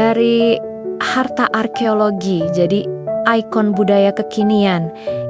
dari harta arkeologi, jadi ikon budaya kekinian.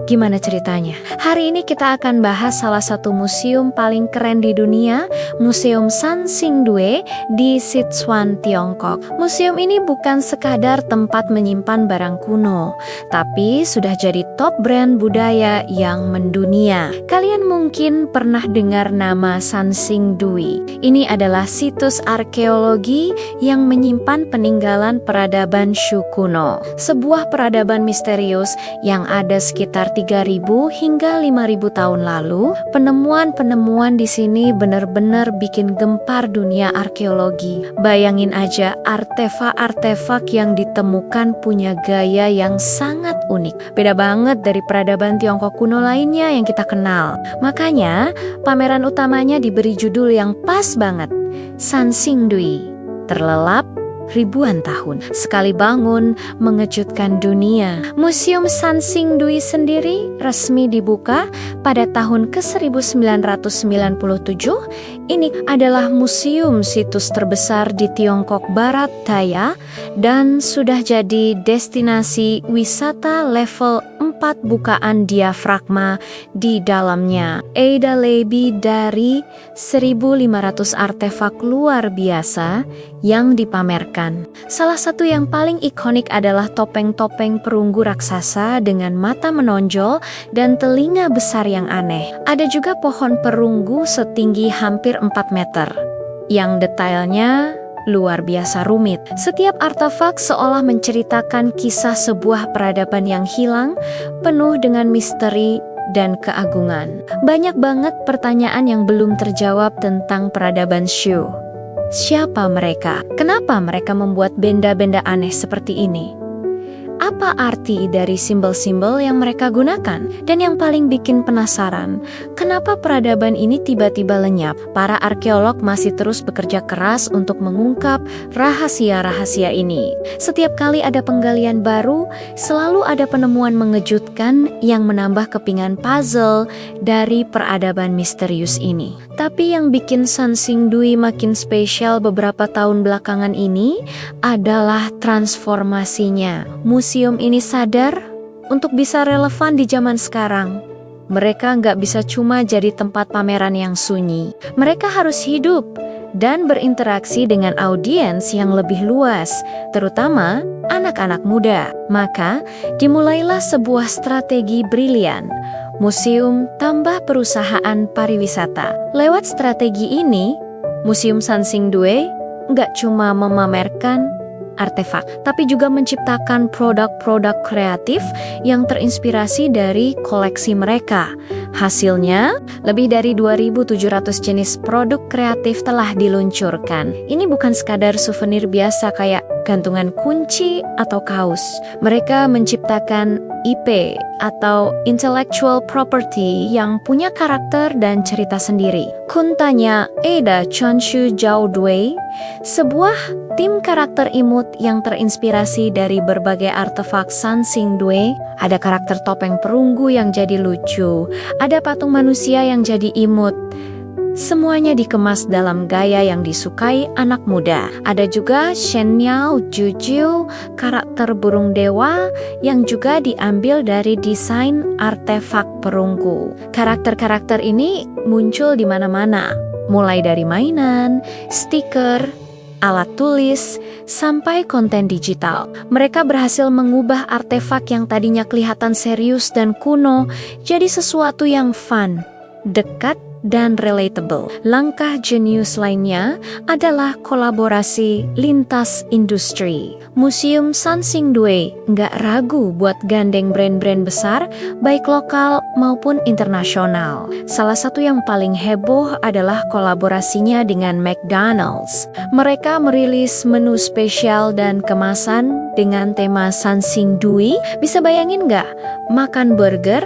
Gimana ceritanya? Hari ini kita akan bahas salah satu museum paling keren di dunia, Museum Sansingdue di Sichuan, Tiongkok. Museum ini bukan sekadar tempat menyimpan barang kuno, tapi sudah jadi top brand budaya yang mendunia. Kalian mungkin pernah dengar nama Sansingdue. Ini adalah situs arkeologi yang menyimpan peninggalan peradaban Shu kuno. Sebuah peradaban misterius yang ada sekitar 3.000 hingga 5.000 tahun lalu. Penemuan-penemuan di sini benar-benar bikin gempar dunia arkeologi. Bayangin aja, artefak-artefak yang ditemukan punya gaya yang sangat unik. Beda banget dari peradaban Tiongkok kuno lainnya yang kita kenal. Makanya, pameran utamanya diberi judul yang pas banget, Sansingdue, terlelap ribuan tahun. Sekali bangun, mengejutkan dunia. Museum Sansingdue sendiri resmi dibuka pada tahun ke-1997. Ini adalah museum situs terbesar di Tiongkok Barat Daya dan sudah jadi destinasi wisata level 4 bukaan diafragma di dalamnya. Ada lebih dari 1.500 artefak luar biasa yang dipamerkan. Salah satu yang paling ikonik adalah topeng-topeng perunggu raksasa dengan mata menonjol dan telinga besar yang aneh. Ada juga pohon perunggu setinggi hampir 4 meter, yang detailnya luar biasa rumit. Setiap artefak seolah menceritakan kisah sebuah peradaban yang hilang, penuh dengan misteri dan keagungan. Banyak banget pertanyaan yang belum terjawab tentang peradaban Shu. Siapa mereka? Kenapa mereka membuat benda-benda aneh seperti ini? Apa arti dari simbol-simbol yang mereka gunakan? Dan yang paling bikin penasaran, kenapa peradaban ini tiba-tiba lenyap? Para arkeolog masih terus bekerja keras untuk mengungkap rahasia-rahasia ini. Setiap kali ada penggalian baru, selalu ada penemuan mengejutkan yang menambah kepingan puzzle dari peradaban misterius ini. Tapi yang bikin Sansingdue makin spesial beberapa tahun belakangan ini adalah transformasinya. Museum ini sadar untuk bisa relevan di zaman sekarang. Mereka nggak bisa cuma jadi tempat pameran yang sunyi. Mereka harus hidup dan berinteraksi dengan audiens yang lebih luas, terutama anak-anak muda. Maka dimulailah sebuah strategi brilian. Museum tambah perusahaan pariwisata. Lewat strategi ini, Museum Sansingdue nggak cuma memamerkan artefak, tapi juga menciptakan produk-produk kreatif yang terinspirasi dari koleksi mereka. Hasilnya, lebih dari 2.700 jenis produk kreatif telah diluncurkan. Ini bukan sekadar souvenir biasa kayak gantungan kunci atau kaos. Mereka menciptakan IP atau intellectual property yang punya karakter dan cerita sendiri. Kuntanya Ada Chonshu Jiaodui, sebuah tim karakter imut yang terinspirasi dari berbagai artefak Sansingdue. Ada karakter topeng perunggu yang jadi lucu, ada patung manusia yang jadi imut. Semuanya dikemas dalam gaya yang disukai anak muda. Ada juga Shenyao Juju, karakter burung dewa yang juga diambil dari desain artefak perunggu. Karakter-karakter ini muncul di mana-mana, mulai dari mainan, stiker, alat tulis, sampai konten digital. Mereka berhasil mengubah artefak yang tadinya kelihatan serius dan kuno jadi sesuatu yang fun, dekat, dan relatable. Langkah jenius lainnya adalah kolaborasi lintas industri. Museum Sansingdue nggak ragu buat gandeng brand-brand besar, baik lokal maupun internasional. Salah satu yang paling heboh adalah kolaborasinya dengan McDonald's. Mereka merilis menu spesial dan kemasan dengan tema Sansingdue. Bisa bayangin nggak? Makan burger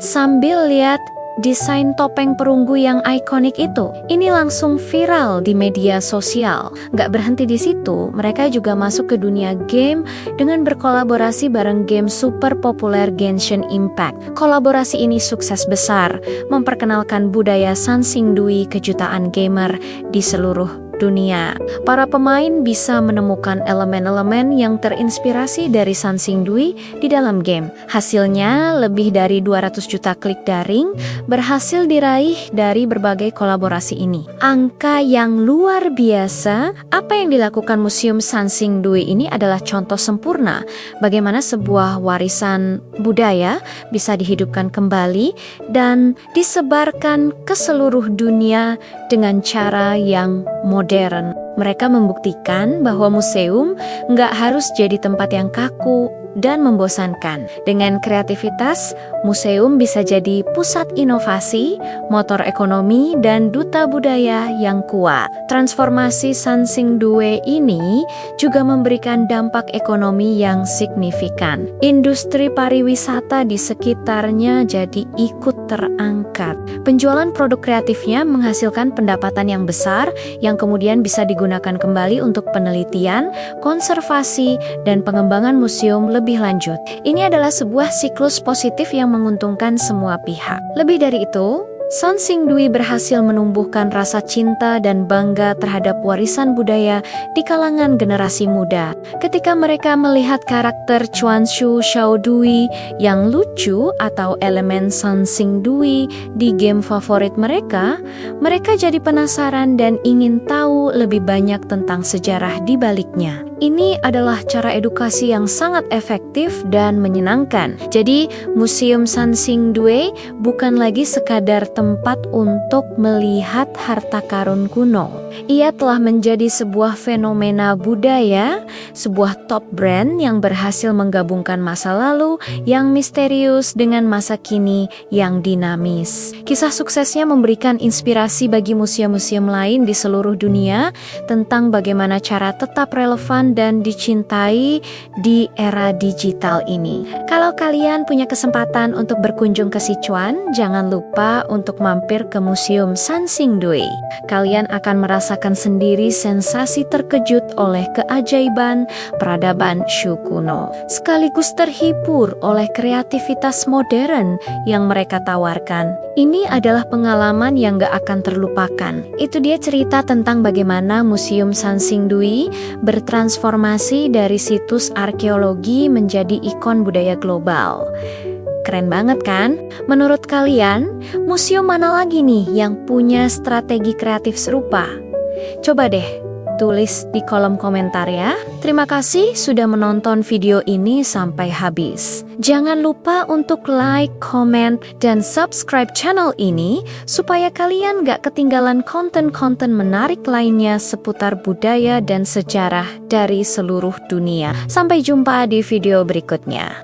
sambil lihat desain topeng perunggu yang ikonik itu. Ini langsung viral di media sosial. Gak berhenti di situ, mereka juga masuk ke dunia game dengan berkolaborasi bareng game super populer Genshin Impact. Kolaborasi ini sukses besar, memperkenalkan budaya Sansingdue ke jutaan gamer di seluruh dunia. Para pemain bisa menemukan elemen-elemen yang terinspirasi dari Sansing-dui di dalam game. Hasilnya, lebih dari 200 juta klik daring berhasil diraih dari berbagai kolaborasi ini. Angka yang luar biasa. Apa yang dilakukan Museum Sansing-dui ini adalah contoh sempurna bagaimana sebuah warisan budaya bisa dihidupkan kembali dan disebarkan ke seluruh dunia dengan cara yang modern. Mereka membuktikan bahwa museum nggak harus jadi tempat yang kaku dan membosankan. Dengan kreativitas, museum bisa jadi pusat inovasi, motor ekonomi, dan duta budaya yang kuat. Transformasi Sansing-dui ini juga memberikan dampak ekonomi yang signifikan. Industri pariwisata di sekitarnya jadi ikut terangkat. Penjualan produk kreatifnya menghasilkan pendapatan yang besar yang kemudian bisa digunakan kembali untuk penelitian, konservasi, dan pengembangan museum lebih lanjut. Ini adalah sebuah siklus positif yang menguntungkan semua pihak. Lebih dari itu, Sansing-dui berhasil menumbuhkan rasa cinta dan bangga terhadap warisan budaya di kalangan generasi muda. Ketika mereka melihat karakter Chuanshu Xiaodui yang lucu atau elemen Sansing-dui di game favorit mereka, mereka jadi penasaran dan ingin tahu lebih banyak tentang sejarah di baliknya. Ini adalah cara edukasi yang sangat efektif dan menyenangkan. Jadi, Museum Sansing-dui bukan lagi sekadar tempat untuk melihat harta karun kuno. Ia telah menjadi sebuah fenomena budaya, sebuah top brand yang berhasil menggabungkan masa lalu yang misterius dengan masa kini yang dinamis. Kisah suksesnya memberikan inspirasi bagi museum-museum lain di seluruh dunia tentang bagaimana cara tetap relevan dan dicintai di era digital ini. Kalau kalian punya kesempatan untuk berkunjung ke Sichuan, jangan lupa untuk mampir ke Museum Sansing-dui. Kalian akan merasakan sendiri sensasi terkejut oleh keajaiban peradaban Shu kuno, sekaligus terhibur oleh kreativitas modern yang mereka tawarkan. Ini adalah pengalaman yang gak akan terlupakan. Itu dia cerita tentang bagaimana Museum Sansing-dui bertransformasi dari situs arkeologi menjadi ikon budaya global. Keren banget kan? Menurut kalian, museum mana lagi nih yang punya strategi kreatif serupa? Coba deh tulis di kolom komentar ya. Terima kasih sudah menonton video ini sampai habis. Jangan lupa untuk like, comment, dan subscribe channel ini supaya kalian gak ketinggalan konten-konten menarik lainnya seputar budaya dan sejarah dari seluruh dunia. Sampai jumpa di video berikutnya.